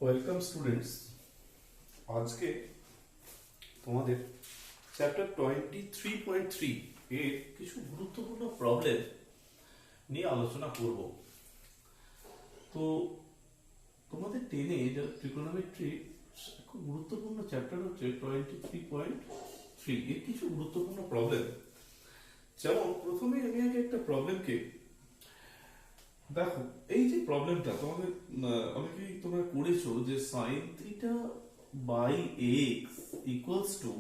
Welcome students. আজকে তোমাদের chapter 23.3 এর কিছু গুরুত্বপূর্ণ প্রবলেম নিয়ে আলোচনা করব। তো তোমাদের টেনে যারা ট্রিগোনোমেট্রি খুব গুরুত্বপূর্ণ চ্যাপ্টার হচ্ছে 23.3 এর কিছু গুরুত্বপূর্ণ প্রবলেম। যেমন প্রথমে আমি আগে একটা প্রবলেমকে দেখো, এই যে প্রবলেমটা তোমাদের অনেকেই তোমরা করেছো যে sine theta by x equals to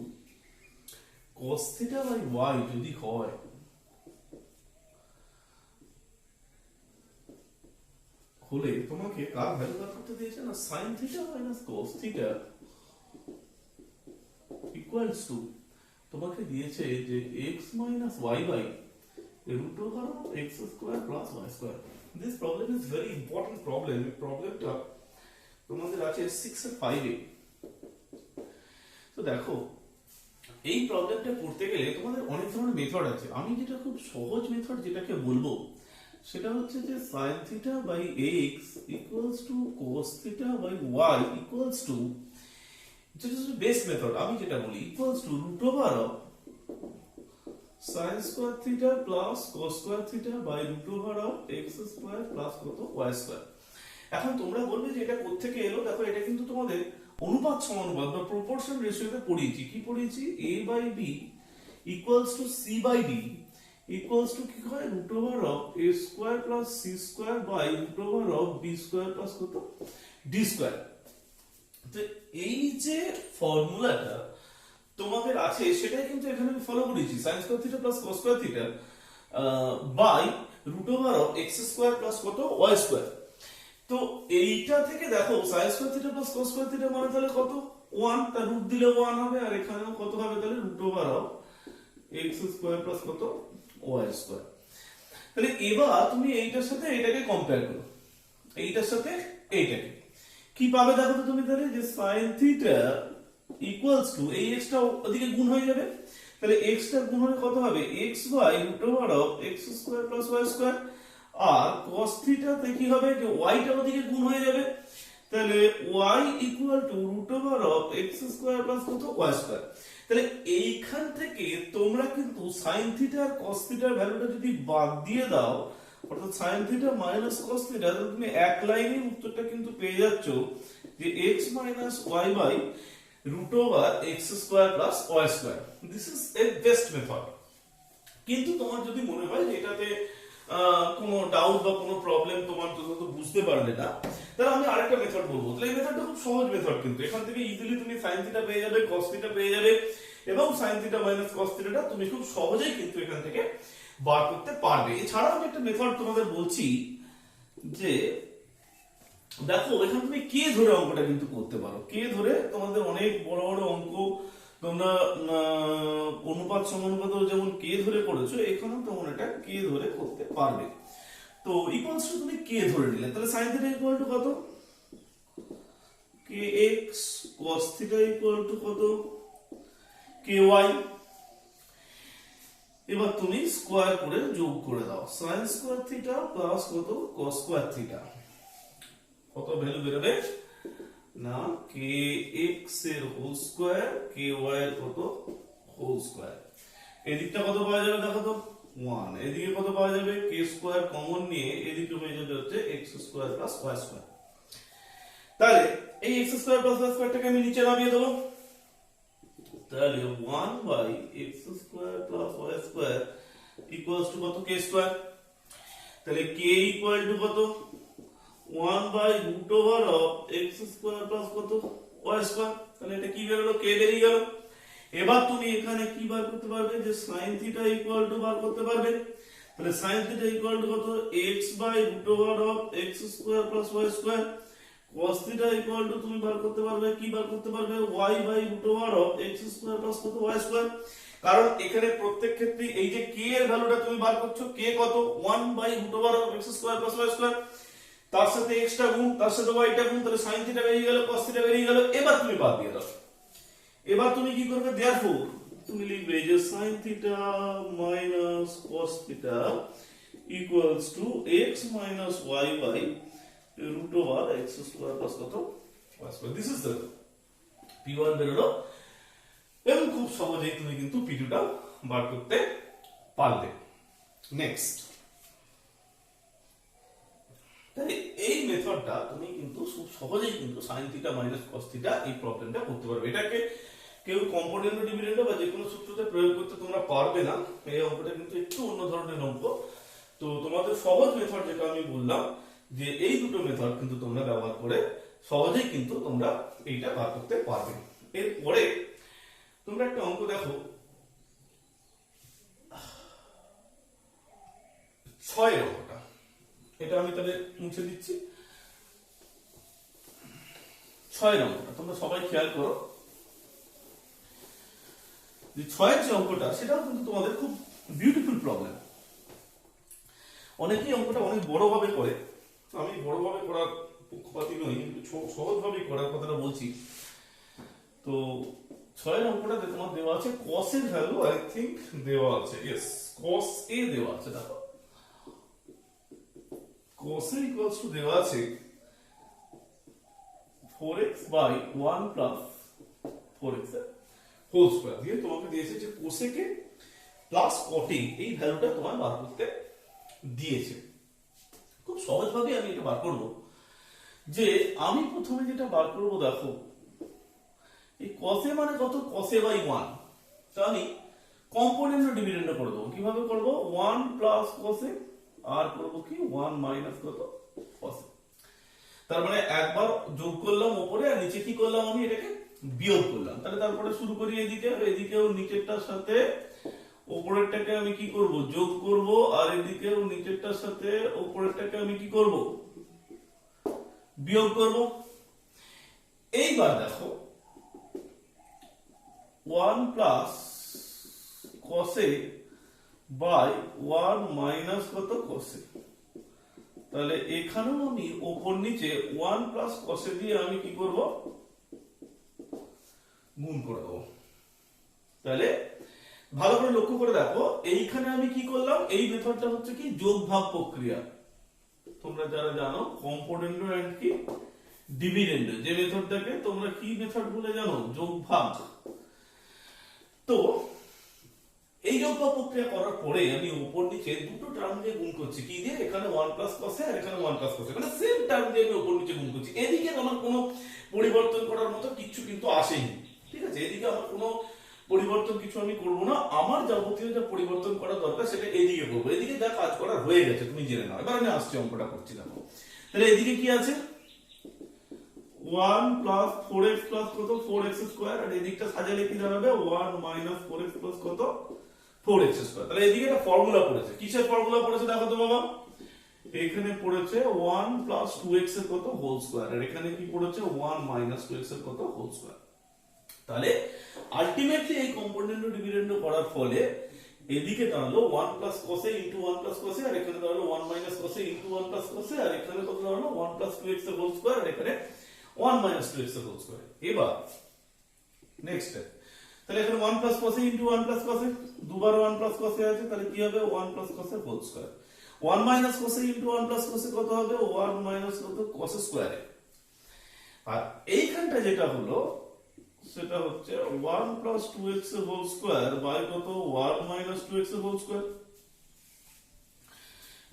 cos theta by y যদি হয়, হলে তোমাকে কার ভ্যালু বার করতে দিয়েছে না, sine theta minus cos theta equals to তোমাকে দিয়েছে যে x minus y by root over of x square plus y square. This problem is very important problem. এই প্রবলেমটা তোমাদের আছে 6 আর 5 এ। তো দেখো, এই প্রবলেমটা করতে গেলে তোমাদের অনেক ধরনের মেথড আছে। আমি যেটা খুব সহজ মেথড যেটাকে বলবো সেটা হচ্ছে যে sin theta by x equals to cos theta by y equals to, যেটা হচ্ছে বেস্ট মেথড, আমি যেটা বলি equals to root over of sin square theta plus cos square theta by root over of x square plus কত y square। এখন তোমরা বলবে যে এটা কোথা থেকে এলো। দেখো, এটা কিন্তু তোমাদের অনুপাত সমানুপাত বা প্রপোর্শন রেশিওতে পড়িয়েছি। কি পড়িয়েছি? a by b equals to c by d equals to কি হয় root over of a square plus c square by root over of b square plus কত d square। তো এই যে ফর্মুলাটা তোমাদের আছে সেটাই কিন্তু এখানে আমি ফলো করেছি, sin square theta plus cos square theta by root over of x square plus কত y square। তো এইটা থেকে দেখো sin square theta plus cos square theta মানে তাহলে কত 1, তার রুট দিলে 1 হবে, আর এখানেও কত হবে তাহলে root over of x square plus কত y square। তাহলে এবার তুমি এইটার সাথে এটাকে কম্পেয়ার করো, এইটার সাথে এইটাকে কি পাবে দেখো তো তুমি, তাহলে যে sin theta equals to এই x টা ওদিকে গুণ হয়ে যাবে, তাহলে x টা গুণ হলে কত হবে x by root over of x square plus y square, R cos theta তে কি হবে যে y টা ওদিকে গুণ হয়ে যাবে, তাহলে y equal to root over of x square plus কত y square। তাহলে এইখান থেকে তোমরা কিন্তু sin theta আর cos theta এর ভ্যালুটা যদি বাদ দিয়ে দাও, অর্থাৎ sin theta minus cos theta, তাহলে তুমি এক লাইনে উত্তরটা কিন্তু পেয়ে যাচ্ছ যে x minus y by root over x square plus y square. This is a best method. কিন্তু তোমার যদি মনে হয় যে এটাতে কোনো ডাউট বা কোনো প্রবলেম তোমার যত বুঝতে পারলে না, তাহলে আমি আরেকটা মেথড বলবো। তাহলে এই মেথডটা খুব সহজ মেথড, কিন্তু এখান থেকে ইজিলি তুমি sin থিটা পেয়ে যাবে, cos থিটা পেয়ে যাবে, এবং sin থিটা মাইনাস cos থিটাটা তুমি খুব সহজেই কিন্তু এখান থেকে বার করতে পারবে। এছাড়াও আমি একটা মেথড তোমাদের বলছি যে দেখো, এখানে তুমি কে ধরে অঙ্কটা কিন্তু করতে পারো। কে ধরে তোমাদের অনেক বড় বড় অঙ্ক তোমরা অনুপাত সমানুপাত যেমন কে ধরে করেছো, এখানেও তোমরা এটা কে ধরে করতে পারবে। তো ইকুয়ালস টু তুমি কে ধরে নিলে, তাহলে sin থিটা ইকুয়াল টু কত kx, cos theta equal to কত ky। এবার তুমি স্কয়ার করে যোগ করে দাও, sin স্কয়ার থিটা প্লাস কত cos স্কয়ার থিটা, কত ভ্যালু বেরোবে না kx এর হোল স্কয়ার ky এর কত হোল স্কয়ার। এদিকটা কত পাওয়া যাবে দেখো তো 1, এদিকে কত পাওয়া যাবে k স্কয়ার কমন নিয়ে এদিকে হয়ে যাবে হচ্ছে x square plus y square. তাহলে এই x স্কয়ার প্লাস y স্কয়ারটাকে আমি নিচে নামিয়ে দেব, তাহলে 1 by x square plus y square equals to কত k স্কয়ার। তাহলে k ইকুয়াল টু কত 1 by root over of x square plus কত y square। তাহলে এটা কি বেরোলো, k বেরিয়ে গেল। এবার তুমি এখানে কি বার করতে পারবে যে sin theta equal to বার করতে পারবে, তাহলে sin theta equal to কত x by root over of x square plus y square। cos theta equal to তুমি বার করতে পারবে, কি বার করতে পারবে y by root over of x square plus কত y square। কারণ এখানে প্রত্যেক ক্ষেত্রে এই যে k এর ভ্যালুটা তুমি বার করছো, k কত 1 by root over of x square plus y square, তার সাথে x টা গুণ, তার সাথে y টা গুণ, তাহলে sin থিটা বেরিয়ে গেল, cos থিটা বেরিয়ে গেল। এবার তুমি বাদ দিয়ে দাও, এবার তুমি কি করবে, therefore তুমি লিখবে যে sin theta minus cos theta equals to x minus y by root over x square plus কত y square. This is the p1 বেরোলো এবং খুব সহজেই তুমি কিন্তু p2 টা বার করতে পারলে। নেক্সট, তাহলে এই মেথডটা তুমি কিন্তু খুব সহজেই কিন্তু sin θ - cos θ এই প্রবলেমটা করতে পারবে। এটাকে কেউ কম্পোনেন্ট ডিভিডেন্ড বা যে কোনো সূত্রতে প্রয়োগ করতে তোমরা পারবে না, এই অঙ্কটা কিন্তু একটু অন্য ধরনের অঙ্ক। তো তোমাদের সহজ মেথড যেটা আমি বললাম যে এই দুটো মেথড কিন্তু তোমরা ব্যবহার করে সহজেই কিন্তু তোমরা এইটা বার করতে পারবে। এরপরে তোমরা একটা অঙ্ক দেখো 6 এর অঙ্কটা, এটা আমি তাহলে মুছে দিচ্ছি। 6 এর অঙ্কটা তোমরা সবাই খেয়াল করো, যে 6 এর যে অঙ্কটা সেটাও কিন্তু তোমাদের খুব বিউটিফুল প্রবলেম। অনেকেই অঙ্কটা অনেক বড় ভাবে করে, আমি বড় ভাবে করার পক্ষপাতী নই, কিন্তু সহজ ভাবে করার কথাটা বলছি। তো 6 এর অঙ্কটা তোমার দেওয়া আছে cos এর ভ্যালু আই থিংক দেওয়া আছে, यस cos a দেওয়া আছে। দেখো cos a ইকুয়ালস টু দেওয়া আছে 4x by 1 plus 4x whole square দিয়ে তোমাকে দিয়েছে যে cos a k plus cot a এই ভ্যালুটা তোমার বার করতে দিয়েছে। খুব সহজভাবে আমি এটা বার করব, যে আমি প্রথমে যেটা বার করব দেখো এই cos a মানে কত, cos a বাই 1, তো আমি কম্পোনেন্ট ডিভিডেন্ড করে দেবো। কিভাবে করব, 1 প্লাস cos a আর করব কি 1 মাইনাস কত cos a। তার মানে একবার যোগ করলাম উপরে আর নিচে কি করলাম, আমি এটাকে বিয়োগ করলাম। তাহলে তারপরে শুরু করি এদিকে, এদিকেও নিচেরটার সাথে উপরেরটাকে আমি কি করব, যোগ করব, আর এদিকেও নিচেরটার সাথে উপরেরটাকে আমি কি করব, বিয়োগ করব। এইবার দেখো 1 plus cos a by 1 minus কত cos a, তাহলে এখানেও আমি উপর নিচে 1 প্লাস cos a দিয়ে আমি কি করব, গুণ করে দেবো। তাহলে ভালো করে লক্ষ্য করে দেখো, এইখানে আমি কি করলাম, এই মেথডটা হচ্ছে কি যোগ ভাগ প্রক্রিয়া। তোমরা যারা জানো কম্পোনেন্ট এন্ড কি ডিভিডেন্ড, যে মেথডটাকে তোমরা কি মেথড বলে জানো, যোগ ভাগ। তো এই যোগ ভাগ প্রক্রিয়া করার পরে আমি উপর নিচে দুটো টার্ম দিয়ে গুণ করছি, কি দিয়ে, এখানে 1 প্লাস cos a আর এখানে 1 প্লাস cos a, মানে সেম টার্ম দিয়ে আমি উপর নিচে গুণ করছি। এদিকে আমার কোনো পরিবর্তন করার মতো কিছু কিন্তু আসেনি, ঠিক আছে, এদিকে আমার কোনো পরিবর্তন কিছু আমি করব না। আমার যাবতীয় যা পরিবর্তন করা দরকার সেটা এদিকে করব, এদিকে যা কাজ করার হয়ে গেছে তুমি জেনে নাও। এবার আমি আসছি অঙ্কটা করছি। দেখো তাহলে এদিকে কি আছে, 1 প্লাস 4x প্লাস কত 4x স্কয়ার, আর এদিকটা সাজালে কি দাঁড়াবে 1 মাইনাস 4x প্লাস কত 4x স্কয়ার। তাহলে এদিকে একটা ফর্মুলা পড়েছে, কিসের ফর্মুলা পড়েছে দেখো তো বাবা, এখানে পড়েছে 1 প্লাস 2x এর কত হোল স্কয়ার, আর এখানে কি পড়েছে 1 মাইনাস 2x এর কত হোল স্কয়ার। তাহলে আলটিমেটলি এই কম্পোনেন্ট ডিভিডেন্ড করার ফলে এদিকে দাঁড়ালো 1 plus cos a into 1 plus cos a, আর এখানে দাঁড়ালো 1 minus cos a into 1 plus cos a, আর এখানে কত দাঁড়ালো 1 প্লাস 2x এর হোল স্কয়ার, আর এখানে 1 মাইনাস 2x এর হোল স্কয়ার। এবার নেক্সট স্টেপ, তাহলে এখানে 1 plus cos a into 1 plus cos a, দুবার 1 প্লাস cos a আছে, তাহলে কি হবে 1 plus cos a whole square. 1 minus cos a into 1 plus cos a কত হবে 1 মাইনাস কত cos স্কয়ার। আর এইখানটা যেটা হলো সেটা হচ্ছে 1 প্লাস 2x এর হোল স্কয়ার বাই কত 1 মাইনাস 2x এর হোল স্কয়ার।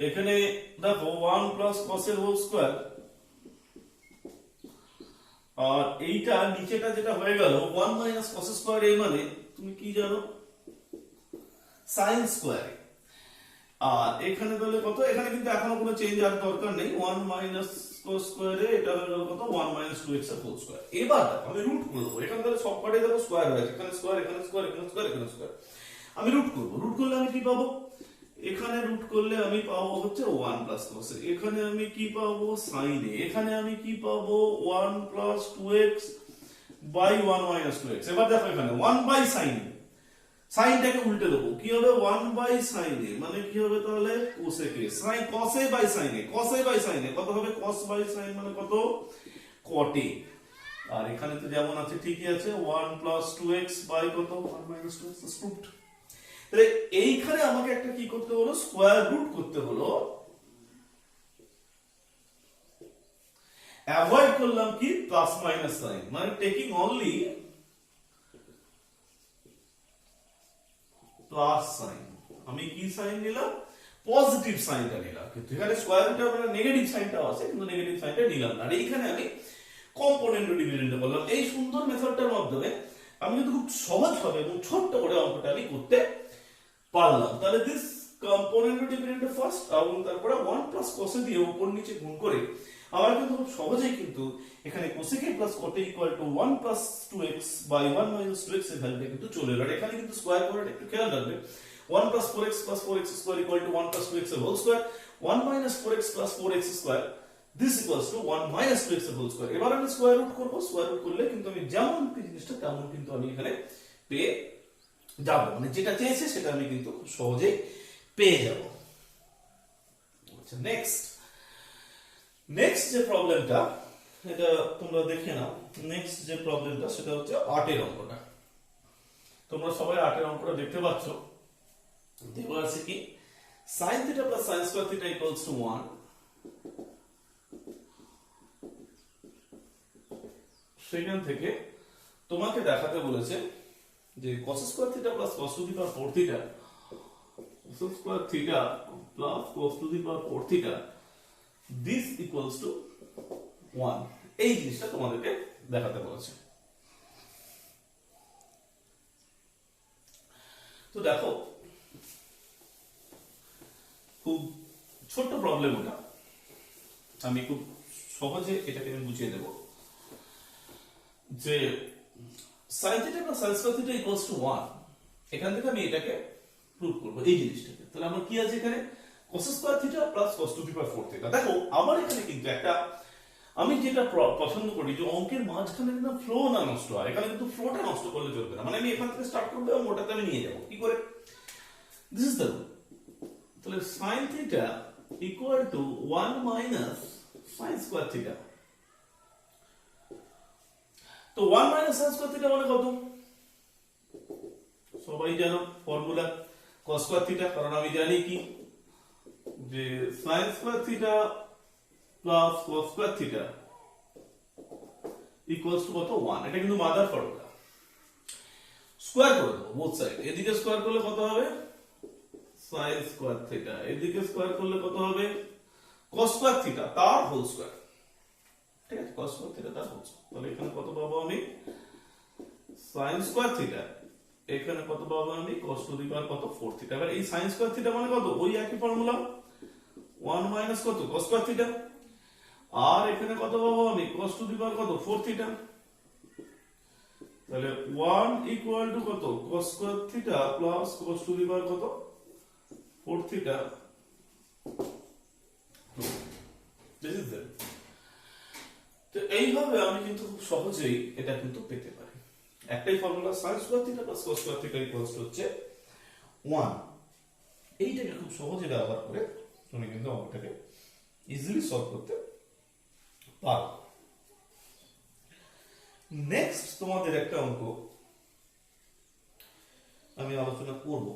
এখানে দেখো 1 প্লাস cos এর হোল স্কয়ার, আর এইটা নিচেটা যেটা হয়ে গেল 1 মাইনাস cos স্কয়ার, এই মানে তুমি কি জানো sin স্কয়ার। আর এখানে তাহলে কত, এখানে কিন্তু এখনো কোনো চেঞ্জ আর দরকার নেই, 1 মাইনাস cos স্কয়ারে এটা হয়ে গেল কত 1 মাইনাস 2x এর হোল স্কয়ার। এবার দেখো আমি রুট করে দেবো, এখানে তাহলে সব কটাই দেখো স্কয়ার হয়েছে, এখানে স্কয়ার এখানে স্কয়ার এখানে স্কয়ার এখানে স্কয়ার। আমি রুট করব, রুট করলে আমি কি পাবো, এখানে রুট করলে আমি পাবো হচ্ছে 1 প্লাস cos a, এখানে আমি কি পাবো sin a, এখানে আমি কি পাবো 1 plus 2x by 1 minus 2x। এবার দেখো এখানে 1 বাই sin a, সাইনটাকে উল্টে দেবো, কি হবে 1 বাই sin a, মানে কি হবে তাহলে cos a কে sin cos a by sin a, cos a by sin a কত হবে cos বাই sin মানে কত cot a। আর এখানে তো যেমন আছে ঠিকই আছে 1 প্লাস 2x বাই কত 1 মাইনাস 2x স্প্রুভড। তাহলে এইখানে আমাকে একটা কি করতে হলো, স্কয়ার রুট করতে হলো। অ্যাভয়েড করলাম কি প্লাস মাইনাস সাইন, মানে টেকিং অনলি প্লাস সাইন। আমি কি সাইন নিলাম? পজিটিভ সাইনটা নিলাম, কিন্তু এখানে স্কয়ার রুটে আমরা নেগেটিভ সাইনটাও আছে, কিন্তু নেগেটিভ সাইনটা নিলাম না। আর এইখানে আমি কম্পোনেন্ট ডিভিশনটা করলাম। এই সুন্দর মেথডটার মাধ্যমে আমি কিন্তু খুব সহজভাবে এবং ছোট্ট করে অঙ্কটা আমি করতে পারলাম। তাহলে দিস কম্পোনেন্ট ডিভিশনটা ফার্স্ট, এবং তারপরে 1 প্লাস কোসে দিয়ে উপর নিচে গুণ করে আমরা কিন্তু খুব সহজেই কিন্তু এখানে cosec plus cot equal to 1 plus 2x by 1 minus 2x এর ভ্যালুটা কিন্তু চলে এলো। আর এখানে কিন্তু স্কয়ার করাটা একটু খেয়াল রাখবে। 1 plus 4x plus 4x square equal to 1 plus 2x whole square. 1 minus 4x plus 4x square. This equals to 1 minus 2x whole square. এবার আমি স্কয়ার রুট করব। স্কয়ার রুট করলে কিন্তু আমি যেমন জিনিসটা তেমন কিন্তু আমি এখানে পেয়ে যাব, মানে যেটা চেয়েছে সেটা আমি কিন্তু খুব সহজেই পেয়ে যাব। আচ্ছা, নেক্সট যে প্রবলেমটা, এটা তোমরা দেখে নাও। নেক্সট যে প্রবলেমটা সেটা হচ্ছে 8 এর অঙ্কটা। তোমরা সবাই 8 এর অঙ্কটা দেখতে পাচ্ছ। দেওয়া আছে কি sin θ plus sin square θ equals to 1। সেখান থেকে তোমাকে দেখাতে বলেছে যে cos square θ plus cos to the power 4 θ, cos square θ plus cos to the power 4 θ, this equals to 1। এই জিনিসটা তোমাদেরকে দেখাতে বলেছে। তো দেখো, খুব ছোট্ট প্রবলেম ওটা, আমি খুব সহজে এটাকে আমি বুঝিয়ে দেব যে sin θ plus sin square θ equals to 1। এখান থেকে আমি এটাকে প্রুভ করব, এই জিনিসটাকে। তাহলে আমার কি আছে এখানে? cos square θ plus cos to the power 4 θ। দেখো, আমার এখানে কিন্তু একটা, আমি যেটা পছন্দ করি যে অঙ্কের মাঝখানে না ফ্লো না নষ্ট হয়। এখানে কিন্তু ফ্লোটা নষ্ট করলে চলবে না, মানে আমি এখান থেকে স্টার্ট করব এবং ওটাতে আমি নিয়ে যাব। কি করে? This is the rule. তাহলে sin θ equal to 1 minus sin square θ। তো 1 minus sin square θ মানে কত? সবাই জানো ফর্মুলা cos square θ, কারণ আমি জানি কি যে sin square θ plus cos square θ equals to কত? 1। এটা কিন্তু মাদার ফর্মুলা। স্কয়ার করে দেবো বোথ সাইড। এদিকে স্কয়ার করলে কত হবে? sin square θ। এদিকে স্কয়ার করলে কত হবে? cos square θ তার হোল স্কয়ার। ঠিক আছে, cos square θ তার হোল স্কয়ার। তাহলে এখানে কত পাবো আমি? sin square θ। এখানে কত পাবো আমি? cos to the power কত? 4 θ। এবার এই sin square θ মানে কত? ওই একই ফর্মুলা, 1 minus কত? cos square θ। আর এখানে কত পাবো আমি? cos to the power কত? 4 θ। তাহলে 1 equal to কত? cos square θ plus cos to the power কত? 4 θ। This is it. তো এইভাবে আমি কিন্তু খুব সহজেই এটা কিন্তু পেতে পারি। একটাই formula, sin square θ plus cos square θ equals to হচ্ছে 1। এইটাকে খুব সহজে ব্যবহার করে তুমি কিন্তু অঙ্কটাকে ইজিলি সলভ করতে পারো। নেক্সট তোমাদের একটা অঙ্ক আমি আলোচনা করব,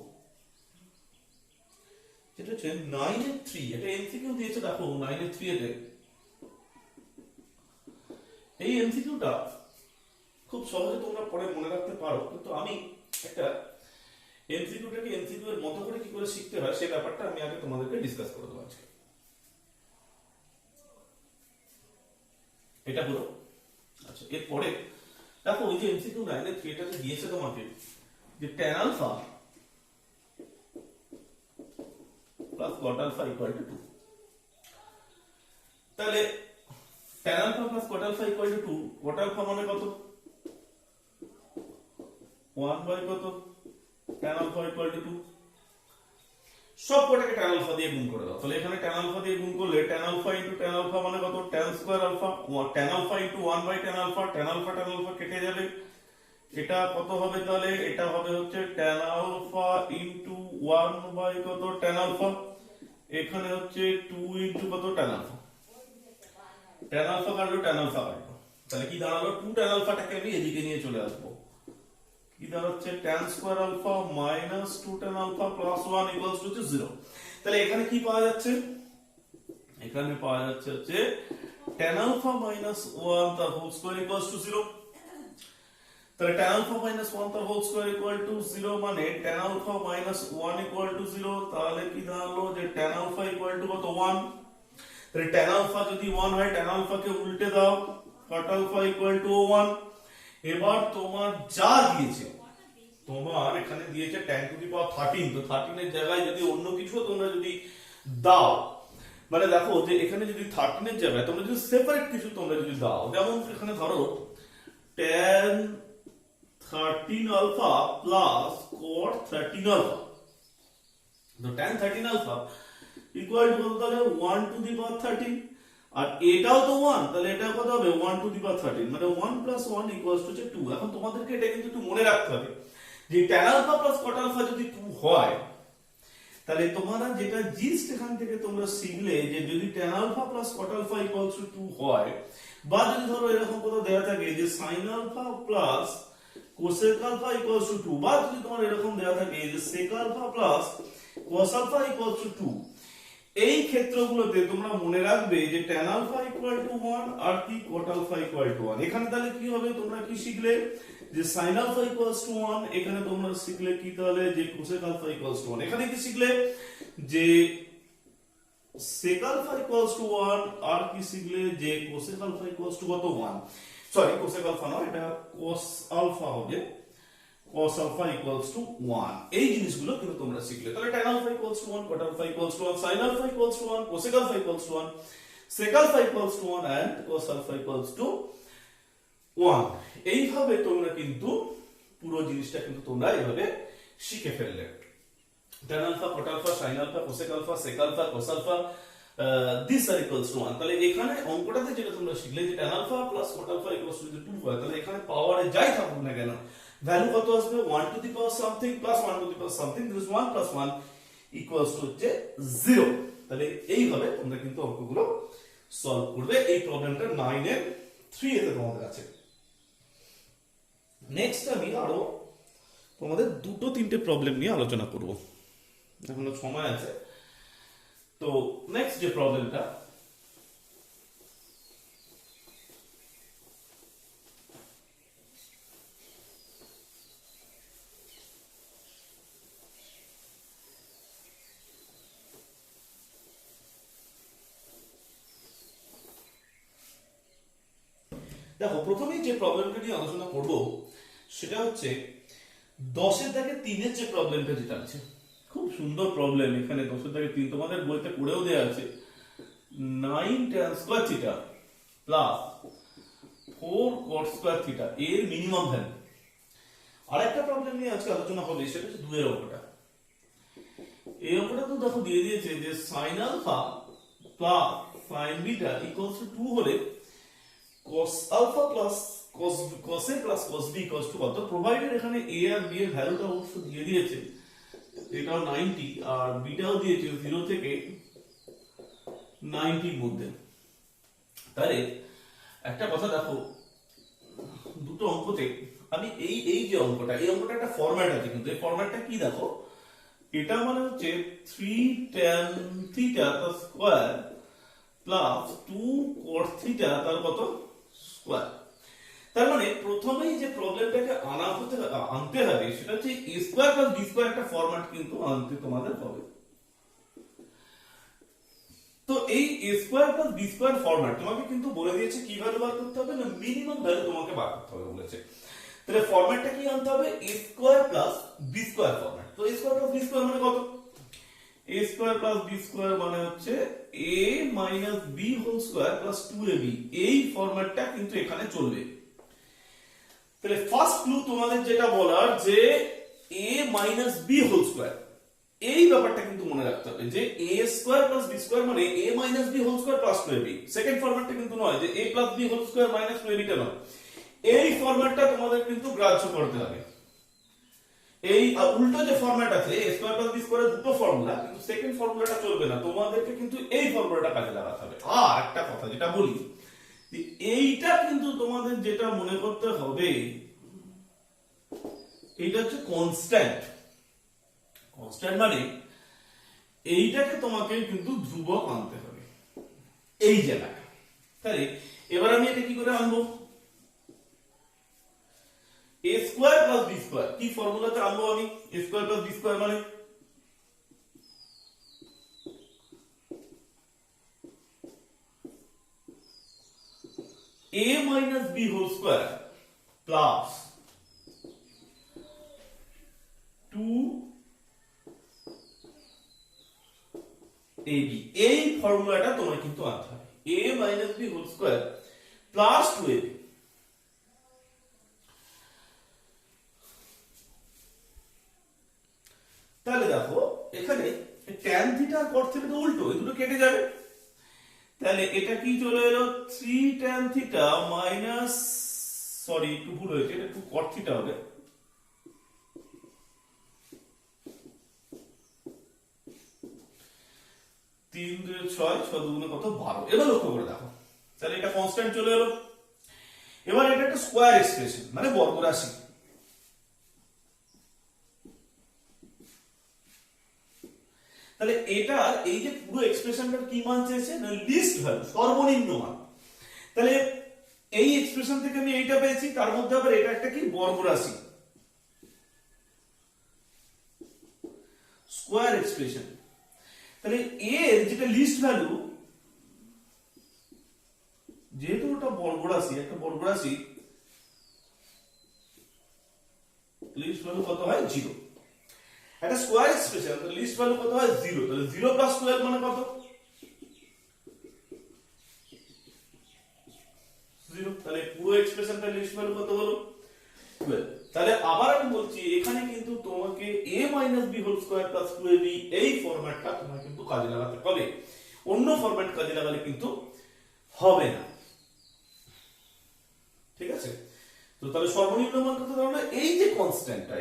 যেটা হচ্ছে 9 এর 3। এটা এমসিকিউ দিয়েছে, দেখো 9 এর 3 এতে এই এমসিকিউটা খুব সহজে তোমরা পরে মনে রাখতে পারো, কিন্তু আমি একটা এমসিকিউটাকে এমসিকিউ এর মতো করে কি করে শিখতে হয় সেই ব্যাপারটা আমি আগে তোমাদেরকে ডিসকাস করে দেবো আজকে। এটা হলো, আচ্ছা এরপরে দেখো ওই যে এমসিকিউ 9 এর 3 টা দিয়েছে তোমাকে যে tan alpha plus cot alpha equal to 2। তাহলে tan alpha plus cot alpha equal to 2, cot alpha মানে কত? 1 বাই কত? tan alpha equal to 2। সব কটাকে tan আলফা দিয়ে গুণ করে দাও। তাহলে এখানে tan আলফা দিয়ে গুণ করলে tan alpha into tan alpha মানে কত? tan square alpha. tan alpha into 1 by tan alpha, tan alpha কেটে যাবে। এটা কত হবে তাহলে? এটা হবে হচ্ছে tan আলফা ইনটু 1 বাই কত? tan alpha. এখানে হচ্ছে 2 ইনটু কত? tan alpha. tan আলফা কাটলো, tan আলফা কাটলো। তাহলে কি দাঁড়ালো? 2 tan আলফাটাকে আমি এদিকে নিয়ে চলে আসবো। কি দাঁড়াচ্ছে? tan square alpha minus 2 tan alpha plus 1 equals to 0। তাহলে এখানে কি পাওয়া যাচ্ছে? এখানে পাওয়া যাচ্ছে হচ্ছে tan alpha minus 1 তার হোল স্কয়ার ইকুয়ালস টু 0। তাহলে tan alpha minus 1 তার হোল স্কয়ার ইকুয়াল টু 0 মানে tan alpha minus 1 equal to 0। তাহলে কি দাঁড়ালো যে tan alpha ইকুয়াল টু কত 1। তাহলে tan alpha যদি 1 হয় tan alpha কে উল্টে দাও cot alpha ইকুয়াল টু 1। এবার তোমার যা দিয়েছে, তোমার এখানে দিয়েছে tan টু দি পাওয়ার 13, তো 13 এর জায়গায় যদি অন্য কিছু তোমরা যদি দাও, মানে দেখো যে এখানে যদি 13 এর জায়গায় তোমরা যদি সেপারেট কিছু তোমরা যদি দাও, যেমন এখানে ধরো tan 13 alpha plus cot 13 alpha, তো tan 13 alpha ইকুয়াল টু তাহলে 1 টু দি পাওয়ার 13, আর এটাও তো 1, তাহলে এটা কত হবে 1 টু দি পাওয়ার 13, মানে 1 প্লাস 1 ইকুয়ালস টু 2। এখন তোমাদেরকে এটা কিন্তু একটু মনে রাখতে হবে যে tan alpha plus cot alpha যদি 2 হয়, তাহলে তোমরা যেটা জিস্ট এখান থেকে তোমরা শিখলে যে যদি tan alpha plus cot alpha equals to 2 হয়, বা যদি ধরো এরকম কোথাও দেয়া থাকে যে sin alpha plus cosec alpha equals to 2, বা যদি তোমার এরকম দেয়া থাকে যে sec alpha plus cos alpha equals to 2, এই ক্ষেত্রগুলোতে তোমরা মনে রাখবে যে tan alpha ইকুয়াল টু 1 আর কি cot alpha ইকুয়াল টু 1। এখানে তাহলে কি হবে, তোমরা কি শিখলে যে sin alpha ইকুয়ালস টু 1, এখানে তোমরা শিখলে কি তাহলে যে cosec alpha ইকুয়ালস টু 1, এখানে কি শিখলে যে sec alpha ইকুয়ালস টু 1, আর কি শিখলে যে cosec alpha ইকুয়ালস টু কত 1, সরি cosec alpha নয়, এটা cos alpha হবে, cos alpha equals to 1। এই জিনিসগুলো কিন্তু তোমরা শিখলে। তাহলে tan alpha equals to 1, cot alpha equals to 1, sin alpha equals to 1, cosec alpha equals to 1, sec alpha equals to 1 and cos alpha equals to 1। এইভাবে তোমরা কিন্তু পুরো জিনিসটা কিন্তু তোমরা এইভাবে শিখে ফেললে। tan alpha, cot alpha, sin alpha, cosec alpha, sec alpha, cos alpha, this are equals to 1। তাহলে এখানে অঙ্কটাতে যেটা তোমরা শিখলে যে tan alpha plus cot alpha equals to 2 হয়, তাহলে এখানে পাওয়ারে যাই থাকুক না কেন, ভ্যালু কত আসবে 1 two the power something plus 1 two the power something, this 1 plus 1 equals to হচ্ছে 0। তাহলে এইভাবে তোমরা কিন্তু অঙ্কগুলো সলভ করবে। এই প্রবলেমটা 9 এর 3 এতে তোমাদের আছে। নেক্সট আমি আরো তোমাদের দুটো তিনটে প্রবলেম নিয়ে আলোচনা করব, এখনো সময় আছে। তো নেক্সট যে প্রবলেমটা, দেখো প্রথমেই যে প্রবলেমটা নিয়ে আলোচনা করব সেটা হচ্ছে 10 এর দাগে 3 এর যে প্রবলেমটা যেটা আছে, খুব সুন্দর প্রবলেম। এখানে 10 এর দাগে 3 তোমাদের বইতে পড়েও দেয়া আছে, 9 tan square theta plus 4 cot square theta এর মিনিমাম ভ্যালু। আরেকটা প্রবলেম নিয়ে আজকে আলোচনা হবে, সেটা হচ্ছে 2 এর অঙ্কটা। এই অঙ্কটা তো দেখো দিয়ে দিয়েছে যে sin alpha plus sin beta equals to 2 হলে cos alpha plus cos a plus cos b equals to কত, প্রোভাইডেড এখানে a আর b এর ভ্যালুটা অবশ্য দিয়ে দিয়েছে, এটাও 90 আর বিটাও দিয়েছে 0 থেকে 90 এর মধ্যে। তাহলে একটা কথা দেখো, দুটো অঙ্কতে আমি এই যে অঙ্কটা, এই অঙ্কটা একটা ফরম্যাট আছে, কিন্তু এই ফরম্যাটটা কি দেখো, এটা মানে হচ্ছে 3 tan থিটা তার স্কয়ার প্লাস 2 cot থিটা তার কত স্কয়ার। তার মানে প্রথমেই যে প্রবলেমটাকে আনতে হবে সেটা হচ্ছে a square plus b square একটা ফরম্যাট কিন্তু আনতে তোমাদের হবে। তো এই a square plus b square format তোমাকে কিন্তু বলে দিয়েছে কি ভ্যালু বার করতে হবে, না মিনিমাম ভ্যালু তোমাকে বার করতে হবে বলেছে। তাহলে ফরম্যাটটা কি আনতে হবে, a square plus b square format. তো a square plus b square মানে কত, a square plus b square মানে হচ্ছে a minus b whole square plus 2ab। এই ফরম্যাটটা কিন্তু এখানে চলবে। তাহলে ফার্স্ট ক্লু তোমাদের যেটা বলার যে a minus b whole square, এই ব্যাপারটা কিন্তু মনে রাখতে হবে যে a square plus b square মানে a minus b whole square plus 2ab। Second ফরম্যাটটা কিন্তু নয় যে a plus b whole square minus 2ab টা নয়, এই ফরম্যাটটা তোমাদের কিন্তু গ্রাহ্য করতে হবে। এই উল্টো যে ফরম্যাট আছে a স্কয়ার প্লাস b স্কয়ারের দুটো ফর্মুলা, কিন্তু সেকেন্ড ফর্মুলাটা চলবে না, তোমাদেরকে কিন্তু এই ফর্মুলাটা কাজে লাগাতে হবে। আর একটা কথা যেটা বলি, এইটা কিন্তু তোমাদের যেটা মনে করতে হবে, এইটা হচ্ছে কনস্ট্যান্ট। কনস্ট্যান্ট মানে এইটাকে তোমাকে কিন্তু ধ্রুবক আনতে হবে এই জায়গায়। তাহলে এবার আমি এটা কি করে আনবো, a square plus b square, কি ফর্মুলাতে আনবো আমি, a square plus b square মানে a minus b whole square plus 2ab, এই ফর্মুলাটা তোমার কিন্তু আনতে হবে, a minus b whole square plus 2ab। তাহলে দেখো এখানে tan থিটা আর cot থিটা তো উল্টো, এই দুটো কেটে যাবে, তাহলে এটা কি চলে এলো 3 tan থিটা মাইনাস, সরি একটু ভুল হয়েছে, এটা একটু cot থিটা হবে, 3 2 6 6 দুগুণে কত 12। এবার লক্ষ্য করে দেখো, তাহলে এটা কনস্ট্যান্ট চলে এলো। এবার এটা একটা স্কয়ার এক্সপ্রেশন মানে বর্গ রাশি, তাহলে এটার এই যে পুরো এক্সপ্রেশনটার কি মান চেয়েছে না লিস্ট ভ্যালু, সর্বনিম্ন মান। তাহলে এই এক্সপ্রেশন থেকে আমি এইটা পেয়েছি, তার মধ্যে আবার এটা একটা কি বর্গ রাশি, স্কয়ার এক্সপ্রেশন। তাহলে এর যেটা লিস্ট ভ্যালু, যেহেতু ওটা বর্গ রাশি, একটা বর্গ রাশি লিস্ট ভ্যালু কত হয় 0, একটা স্কয়ার এক্সপ্রেশন তাহলে লিস্ট ভ্যালু কত হয় 0, তাহলে 0 প্লাস 12 মানে কত 0, তাহলে পুরো এক্সপ্রেশনটার লিস্ট ভ্যালু কত হলো 12। তাহলে আবার আমি বলছি এখানে কিন্তু তোমাকে a b whole square plus 2ab এই ফরম্যাটটা তোমাকে কিন্তু কাজে লাগাতে হবে, অন্য ফরম্যাট কাজে লাগালে কিন্তু হবে না, ঠিক আছে। তো তাহলে সর্বনিম্ন মান কত ধরনের, এই যে কনস্ট্যান্টটা,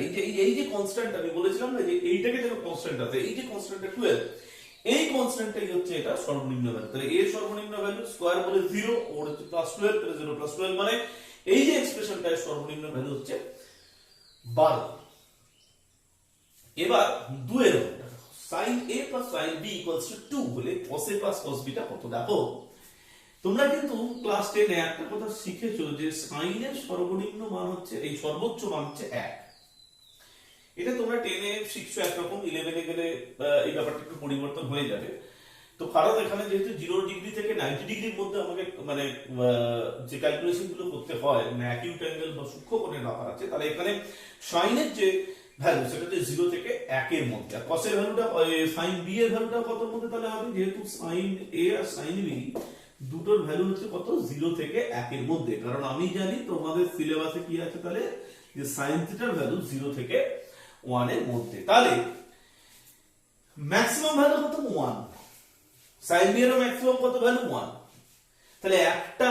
এই যে কনস্ট্যান্ট আমি বলেছিলাম না যে এইটাকে যেন কনস্ট্যান্ট আছে, এই যে কনস্ট্যান্টটা 12, এই কনস্ট্যান্টটাই হচ্ছে এটা সর্বনিম্ন ভ্যালু। তাহলে এর সর্বনিম্ন ভ্যালু স্কয়ার বলে 0, ওর হচ্ছে প্লাস 12, তাহলে 0 প্লাস 12 মানে এই যে এক্সপ্রেশনটার সর্বনিম্ন ভ্যালু হচ্ছে 12। এবার 2 এর sin a sin b 2 হলে cos a cos b টা কত, দেখো তোমরা কিন্তু ক্লাস 10 এ একটা কথা শিখেছো যে sin এর সর্বনিম্ন মান হচ্ছে, এই সর্বোচ্চ মান হচ্ছে 1। এটা তোমরা 10 এ শিখছো একরকম, 11 এ গেলে এই ব্যাপারটা একটু পরিবর্তন হয়ে যাবে। তো কারণ এখানে যেহেতু 0 ডিগ্রি থেকে 90 ডিগ্রির মধ্যে আমাকে মানে যে ক্যালকুলেশন গুলো করতে হয়, মানে অ্যাকিউট অ্যাঙ্গেল বা সূক্ষ্মকোণের ব্যাপার আছে, তাহলে এখানে sin এর যে ভ্যালু সেটা হচ্ছে 0 থেকে 1 এর মধ্যে, আর cos এর ভ্যালুটা sin b এর ভ্যালুটা কত এর মধ্যে তাহলে হবে, যেহেতু sin a আর sin b দুটোর ভ্যালু হচ্ছে কত 0 থেকে 1 এর মধ্যে, কারণ আমি জানি তোমাদের সিলেবাসে কি আছে তাহলে যে sin থিটার ভ্যালু 0 থেকে 1 এর মধ্যে, তাহলে ম্যাক্সিমাম ভ্যালু কত 1, sin b এর ম্যাক্সিমাম কত ভ্যালু 1, তাহলে একটা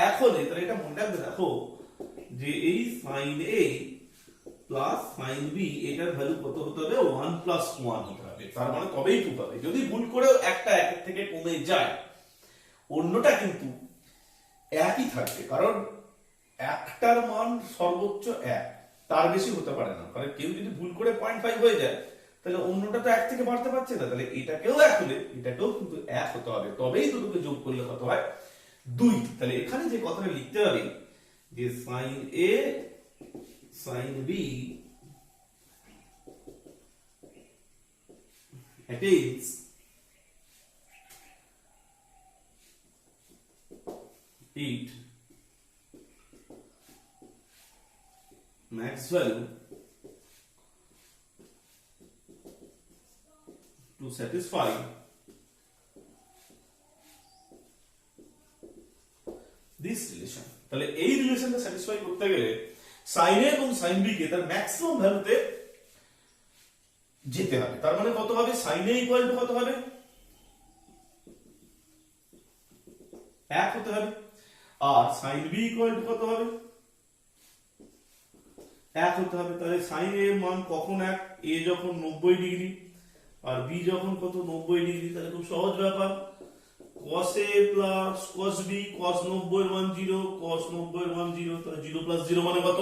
1 হলে তাহলে এটা মনে রাখবে, দেখো যে এই sin a plus sin b এটার ভ্যালু কত হতে হবে 1 প্লাস 1 হতে হবে, তার মানে তবেই 2 পাবে। যদি ভুল করেও একটা 1 এর থেকে কমে যায় অন্যটা কিন্তু একই থাকবে, কারণ একটার মান সর্বোচ্চ 1, তার বেশি হতে পারে না, কারণ কেউ যদি ভুল করে 0.5 হয়ে যায় তাহলে অন্যটা তো 1 থেকে বাড়তে পারছে না, তাহলে এটাকেও 1 হলে এটাকেও কিন্তু 1 হতে হবে, তবেই দুটোকে যোগ করলে কত হয় 2। তাহলে এখানে যে কথাটা লিখতে হবে যে sin a sin b attains it max value to satisfy this relation। তাহলে এই রিলেশনটা স্যাটিসফাই করতে গেলে sin a এবং sin b কে তার ম্যাক্সিমাম ভ্যালুতে যেতে হবে, তার মানে কত হবে sin a ইকুয়াল টু কত হবে 1 হতে হবে, আর sin b ইকুয়াল টু কত হবে 1 হতে হবে। তাহলে sin a এর মান কখন 1, a যখন 90 ডিগ্রি আর b যখন কত 90 ডিগ্রি, তাহলে খুব সহজ ব্যাপার, cos a plus cos b, cos 90 এর মান 0, cos 90 এর মান 0, তাহলে 0 plus 0 মানে কত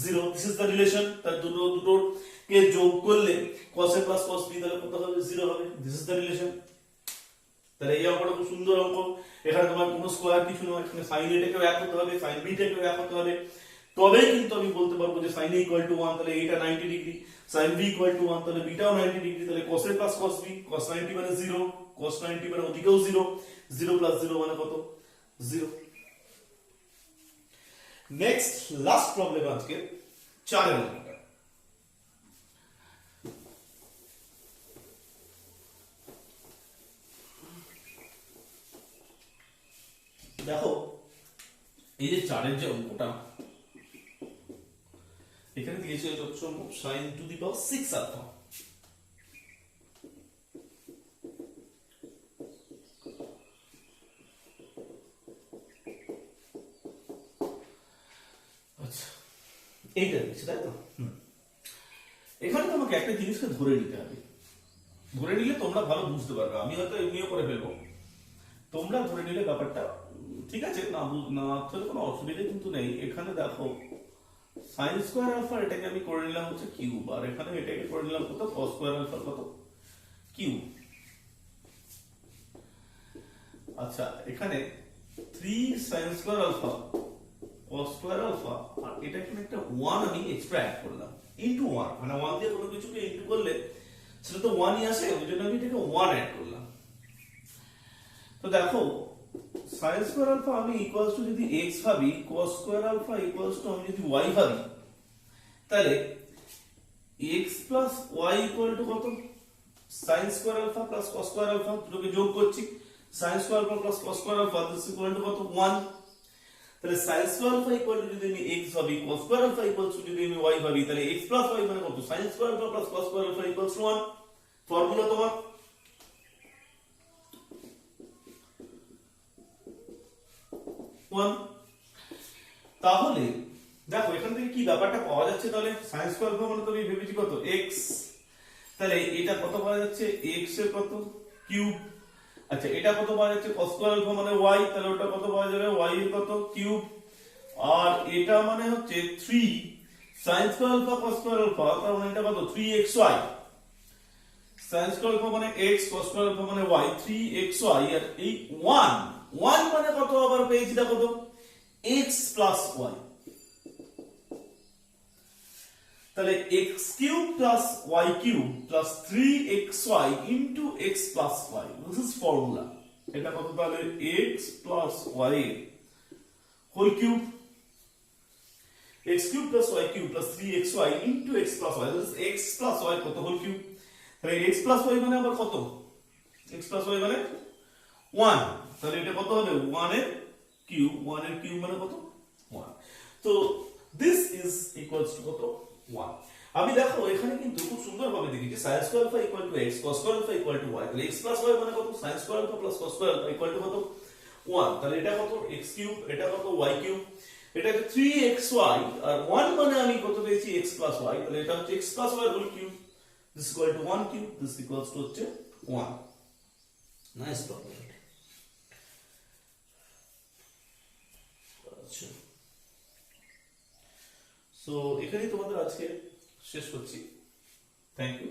0, দিস ইজ দ্য রিলেশন। তাহলে দুটোর কে যোগ করলে cos a plus cos b তাহলে কত হবে 0 হবে, দিস ইজ দ্য রিলেশন। তাহলে এই অঙ্কটা খুব সুন্দর অঙ্ক। এখানে তোমার কোনো স্কোয়ার কিছু নয়, এখানে সাইন এ টাকে এক করতে হবে, সাইন বি টাকে এক করতে হবে, তবেই কিন্তু আমি বলতে পারবো যে সাইন এ ইকুয়াল টু 1, তাহলে এটা 90 degree, sine B equal to 1, তাহলে বিটাও 90 ডিগ্রি, তাহলে cos a plus cos b, cos 90 মানে 0, cos 90 মানে ওদিকেও 0, 0 প্লাস 0 মানে কত? 0। নেক্সট লাস্ট প্রবলেম আজকে 4 এর অঙ্কটা। দেখো এই যে 4 এর যে অঙ্কটা, এখানে দিয়েছে হচ্ছে sin to the power 6 alpha. আচ্ছা এইটা দিয়েছে তাই তো। এখানে তোমাকে একটা জিনিসকে ধরে নিতে হবে, ধরে নিলে তোমরা ভালো বুঝতে পারবে, আমি হয়তো এমনিও করে ফেলবো, তোমরা ধরে নিলে ব্যাপারটা ঠিক আছে, না না তাহলে কোনো অসুবিধা কিন্তু নেই। এখানে দেখো সাইন স্কোয়ার আলফা এটাকে আমি করে নিলাম হচ্ছে কিউব, আর এখানে এটাকে করে নিলাম কত? কস স্কোয়ার আলফা কত? কিউব। আচ্ছা এখানে 3 sine square alpha cos square alpha, আর এটা এখানে একটা 1 আমি এক্সট্রা অ্যাড করলাম ইনটু 1, মানে 1 দিয়ে কোনো কিছুকে ইনটু করলে সেটা তো 1ই আসে, ওই জন্য আমি এটাকে 1 অ্যাড করলাম। তো দেখো sin স্কয়ার আলফা আমি ইকুয়ালস টু যদি x ভাবি, cos square alpha equals to আমি যদি y ভাবি, তাহলে x plus y equal to কত? sin square alpha plus cos square alpha, দুটোকে যোগ করছি, sin square alpha plus cos square alpha this equal to কত? 1। তাহলে sin square alpha equal to যদি আমি x ভাবি, cos square alpha equals to যদি আমি y ভাবি, তাহলে x প্লাস y মানে কত? sin square alpha plus cos square alpha equals to 1। Formula তোমার 1। তাহলে দেখো এখান থেকে কি ব্যাপারটা পাওয়া যাচ্ছে, তাহলে sin স্কয়ার আলফা মানে তো আমি ভেবেছি কত? x, তাহলে এটা কত পাওয়া যাচ্ছে? x এর কত? কিউব। আচ্ছা এটা কত পাওয়া যাচ্ছে? cos স্কয়ার আলফা মানে y, তাহলে ওটা কত পাওয়া যাবে? y এর কত? কিউব। আর এটা মানে হচ্ছে 3 sin square alpha cos square alpha, তার মানে এটা কত? 3xy। sin স্কয়ার আলফা মানে x, cos স্কয়ার আলফা মানে y, 3xy, আর এই 1 মানে কত আবার পেয়েছি দেখো তো? x plus y। তাহলে x cube plus y cube plus 3xy into x plus y, this is formula. এটা কত তাহলে? x plus y whole cube, x cube plus y cube plus 3xy into x plus y, this is x plus y কত? Whole cube. তাহলে x plus y মানে আবার কত? x plus y মানে 1, তাহলে এটা কত হবে? 1 এর কিউব, 1 এর কিউব মানে কত? 1। তো দিস ইজ ইকুয়ালস টু কত? 1। আমি দেখো এখানে কিন্তু খুব সুন্দর ভাবে দেখেছি sin square alpha equal to x, cos square alpha equal to y, তাহলে x প্লাস y মানে কত? sin square alpha plus cos square alpha equal to কত? 1। তাহলে এটা কত? x কিউব, এটা কত? y কিউব, এটা হচ্ছে 3xy, আর 1 মানে আমি কত পেয়েছি? x প্লাস y, তাহলে এটা হচ্ছে x plus y whole cube, this equal to 1 cube, this equals to হচ্ছে 1। Nice problem. আচ্ছা সো এখানেই তোমাদের আজকে শেষ করছি। Thank you.